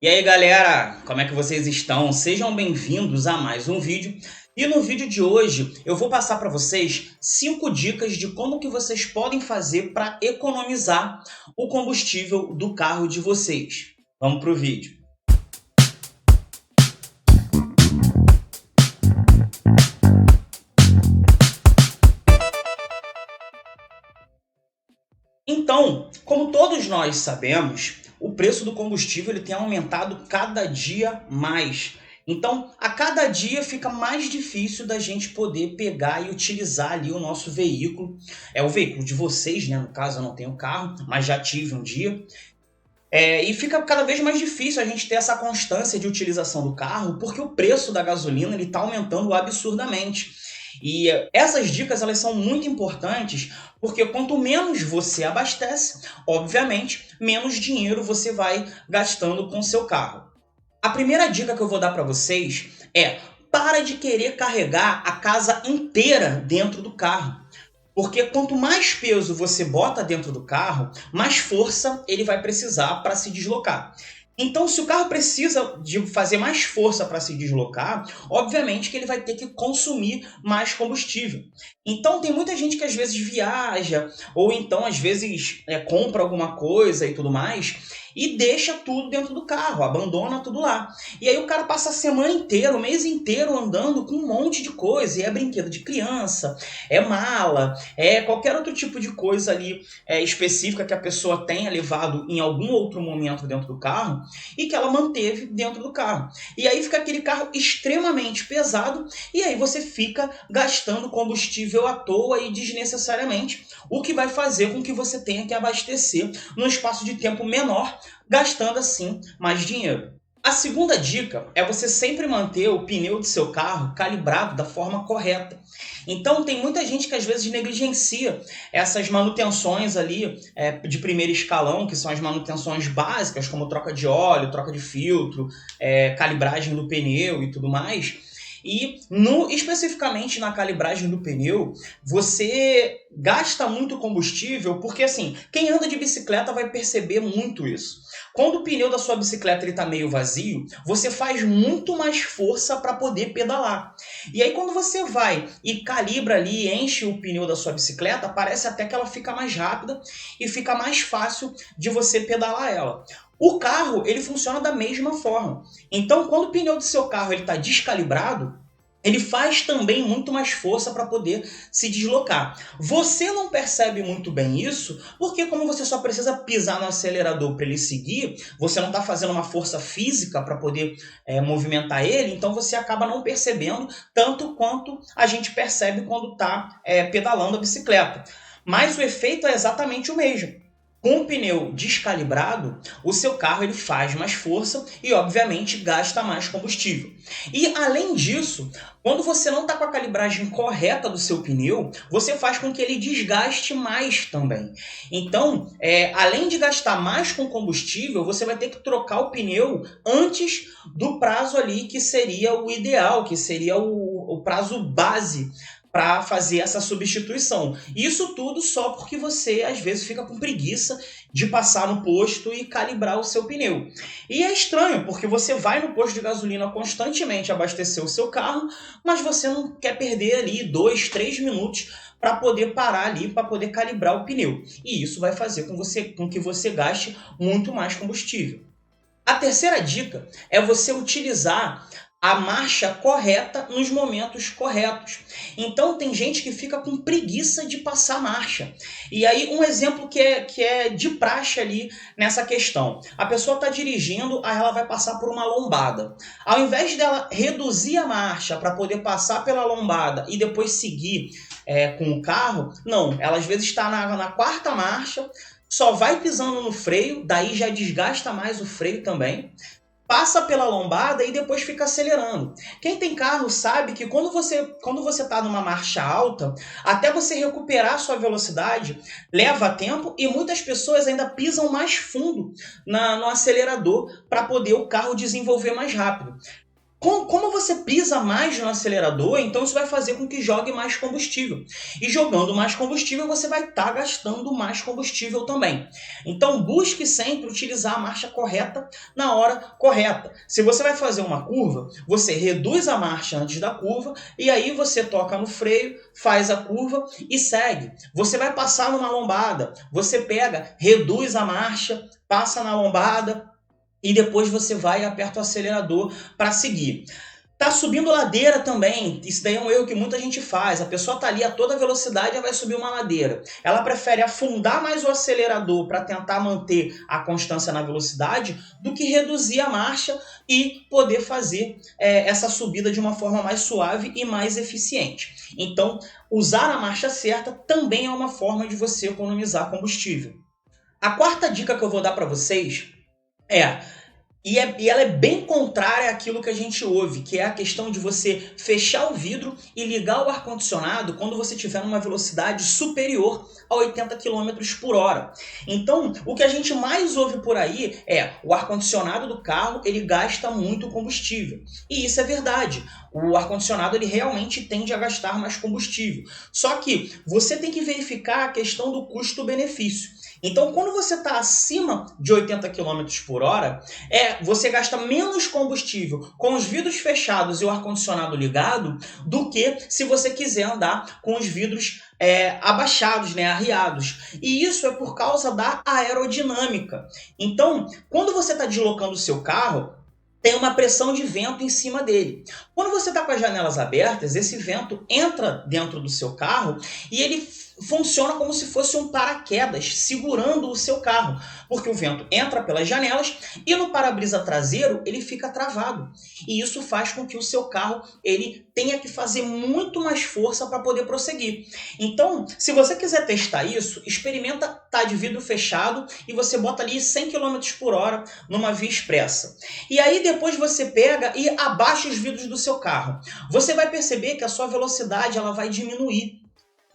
E aí galera, como é que vocês estão? Sejam bem-vindos a mais um vídeo. E no vídeo de hoje eu vou passar para vocês 5 dicas de como que vocês podem fazer para economizar o combustível do carro de vocês. Vamos pro vídeo. Então, como todos nós sabemos, o preço do combustível ele tem aumentado cada dia mais. Então, a cada dia fica mais difícil da gente poder pegar e utilizar ali o nosso veículo. É o veículo de vocês, né? No caso, eu não tenho carro, mas já tive um dia. E fica cada vez mais difícil a gente ter essa constância de utilização do carro, porque o preço da gasolina está aumentando absurdamente. E essas dicas elas são muito importantes, porque quanto menos você abastece, obviamente, menos dinheiro você vai gastando com o seu carro. A primeira dica que eu vou dar para vocês é: para de querer carregar a casa inteira dentro do carro. Porque quanto mais peso você bota dentro do carro, mais força ele vai precisar para se deslocar. Então, se o carro precisa de fazer mais força para se deslocar, obviamente que ele vai ter que consumir mais combustível. Então, tem muita gente que às vezes viaja, ou então às vezes compra alguma coisa e tudo mais, e deixa tudo dentro do carro, abandona tudo lá. E aí o cara passa a semana inteira, o mês inteiro andando com um monte de coisa, e é brinquedo de criança, é mala, é qualquer outro tipo de coisa ali específica que a pessoa tenha levado em algum outro momento dentro do carro, e que ela manteve dentro do carro. E aí fica aquele carro extremamente pesado, e aí você fica gastando combustível à toa e desnecessariamente, o que vai fazer com que você tenha que abastecer num espaço de tempo menor, gastando assim mais dinheiro. A segunda dica é você sempre manter o pneu do seu carro calibrado da forma correta. Então tem muita gente que às vezes negligencia essas manutenções ali de primeiro escalão, que são as manutenções básicas, como troca de óleo, troca de filtro, calibragem do pneu e tudo mais. E especificamente na calibragem do pneu, você gasta muito combustível, porque assim, quem anda de bicicleta vai perceber muito isso. Quando o pneu da sua bicicleta está meio vazio, você faz muito mais força para poder pedalar. E aí quando você vai e calibra ali, enche o pneu da sua bicicleta, parece até que ela fica mais rápida e fica mais fácil de você pedalar ela. O carro, ele funciona da mesma forma. Então, quando o pneu do seu carro está descalibrado, ele faz também muito mais força para poder se deslocar. Você não percebe muito bem isso, porque como você só precisa pisar no acelerador para ele seguir, você não está fazendo uma força física para poder movimentar ele, então você acaba não percebendo tanto quanto a gente percebe quando está pedalando a bicicleta. Mas o efeito é exatamente o mesmo. Com o pneu descalibrado, o seu carro ele faz mais força e, obviamente, gasta mais combustível. E, além disso, quando você não está com a calibragem correta do seu pneu, você faz com que ele desgaste mais também. Então, além de gastar mais com combustível, você vai ter que trocar o pneu antes do prazo ali que seria o ideal, que seria o prazo base para fazer essa substituição. Isso tudo só porque você, às vezes, fica com preguiça de passar no posto e calibrar o seu pneu. E é estranho, porque você vai no posto de gasolina constantemente abastecer o seu carro, mas você não quer perder ali 2, 3 minutos para poder parar ali, para poder calibrar o pneu. E isso vai fazer com que você gaste muito mais combustível. A terceira dica é você utilizar a marcha correta nos momentos corretos. Então tem gente que fica com preguiça de passar marcha. E aí um exemplo que é de praxe ali nessa questão. A pessoa está dirigindo, aí ela vai passar por uma lombada. Ao invés dela reduzir a marcha para poder passar pela lombada e depois seguir com o carro, não. Ela às vezes está na quarta marcha, só vai pisando no freio, daí já desgasta mais o freio também. Passa pela lombada e depois fica acelerando. Quem tem carro sabe que quando você está numa marcha alta, até você recuperar a sua velocidade, leva tempo e muitas pessoas ainda pisam mais fundo no acelerador para poder o carro desenvolver mais rápido. Como você pisa mais no acelerador, então isso vai fazer com que jogue mais combustível. E jogando mais combustível, você vai estar gastando mais combustível também. Então busque sempre utilizar a marcha correta na hora correta. Se você vai fazer uma curva, você reduz a marcha antes da curva e aí você toca no freio, faz a curva e segue. Você vai passar numa lombada, você pega, reduz a marcha, passa na lombada, e depois você vai e aperta o acelerador para seguir. Tá subindo ladeira também, isso daí é um erro que muita gente faz. A pessoa tá ali a toda velocidade e vai subir uma ladeira. Ela prefere afundar mais o acelerador para tentar manter a constância na velocidade do que reduzir a marcha e poder fazer essa subida de uma forma mais suave e mais eficiente. Então, usar a marcha certa também é uma forma de você economizar combustível. A quarta dica que eu vou dar para vocês e ela é bem contrária àquilo que a gente ouve, que é a questão de você fechar o vidro e ligar o ar-condicionado quando você estiver numa velocidade superior a 80 km por hora. Então, o que a gente mais ouve por aí é o ar-condicionado do carro, ele gasta muito combustível. E isso é verdade. O ar-condicionado ele realmente tende a gastar mais combustível. Só que você tem que verificar a questão do custo-benefício. Então, quando você está acima de 80 km por hora, você gasta menos combustível com os vidros fechados e o ar-condicionado ligado do que se você quiser andar com os vidros abaixados, arriados. E isso é por causa da aerodinâmica. Então, quando você está deslocando o seu carro, tem uma pressão de vento em cima dele. Quando você está com as janelas abertas, esse vento entra dentro do seu carro e ele funciona como se fosse um paraquedas segurando o seu carro, porque o vento entra pelas janelas e no para-brisa traseiro ele fica travado. E isso faz com que o seu carro ele tenha que fazer muito mais força para poder prosseguir. Então, se você quiser testar isso, experimenta estar de vidro fechado e você bota ali 100 km por hora numa via expressa. E aí depois você pega e abaixa os vidros do seu carro. Você vai perceber que a sua velocidade ela vai diminuir.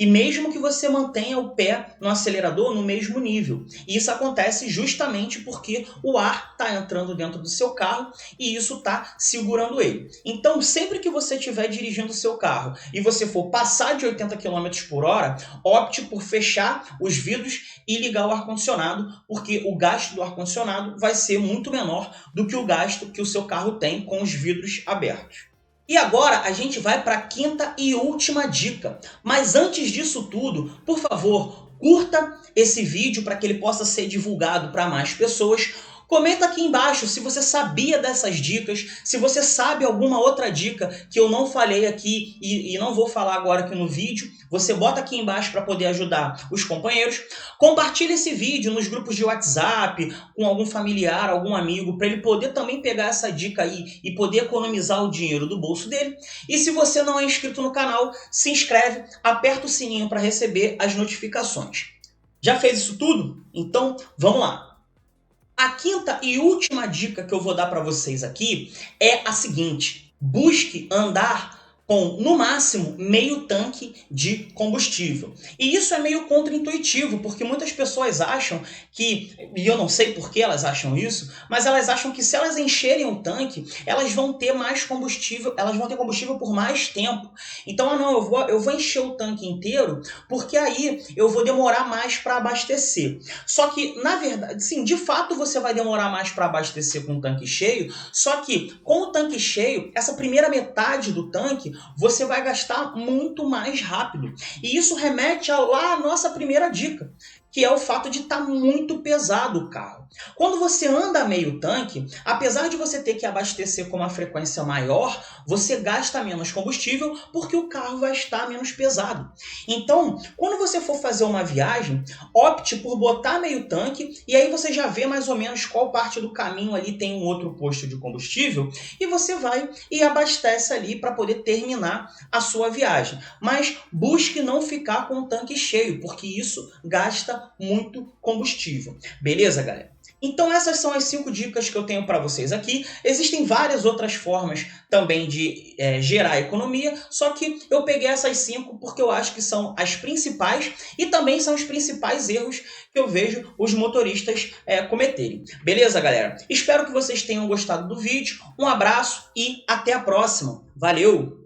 E mesmo que você mantenha o pé no acelerador no mesmo nível. E isso acontece justamente porque o ar está entrando dentro do seu carro e isso está segurando ele. Então, sempre que você estiver dirigindo o seu carro e você for passar de 80 km por hora, opte por fechar os vidros e ligar o ar-condicionado, porque o gasto do ar-condicionado vai ser muito menor do que o gasto que o seu carro tem com os vidros abertos. E agora a gente vai para a quinta e última dica. Mas antes disso tudo, por favor, curta esse vídeo para que ele possa ser divulgado para mais pessoas. Comenta aqui embaixo se você sabia dessas dicas, se você sabe alguma outra dica que eu não falei aqui e não vou falar agora aqui no vídeo. Você bota aqui embaixo para poder ajudar os companheiros. Compartilhe esse vídeo nos grupos de WhatsApp, com algum familiar, algum amigo, para ele poder também pegar essa dica aí e poder economizar o dinheiro do bolso dele. E se você não é inscrito no canal, se inscreve, aperta o sininho para receber as notificações. Já fez isso tudo? Então, vamos lá. A quinta e última dica que eu vou dar para vocês aqui é a seguinte: busque andar com, no máximo, meio tanque de combustível. E isso é meio contraintuitivo, porque muitas pessoas acham que, e eu não sei por que elas acham isso, mas elas acham que se elas encherem o tanque, elas vão ter mais combustível, elas vão ter combustível por mais tempo. Então, eu vou encher o tanque inteiro, porque aí eu vou demorar mais para abastecer. Só que, na verdade, sim, de fato você vai demorar mais para abastecer com o tanque cheio, só que com o tanque cheio, essa primeira metade do tanque, você vai gastar muito mais rápido. E isso remete lá à nossa primeira dica, que é o fato de estar muito pesado o carro. Quando você anda a meio tanque, apesar de você ter que abastecer com uma frequência maior, você gasta menos combustível porque o carro vai estar menos pesado. Então, quando você for fazer uma viagem, opte por botar meio tanque e aí você já vê mais ou menos qual parte do caminho ali tem um outro posto de combustível e você vai e abastece ali para poder terminar a sua viagem. Mas busque não ficar com o tanque cheio, porque isso gasta muito combustível. Beleza, galera? Então essas são as 5 dicas que eu tenho para vocês aqui. Existem várias outras formas também de gerar economia, só que eu peguei essas 5 porque eu acho que são as principais e também são os principais erros que eu vejo os motoristas cometerem. Beleza, galera? Espero que vocês tenham gostado do vídeo. Um abraço e até a próxima. Valeu!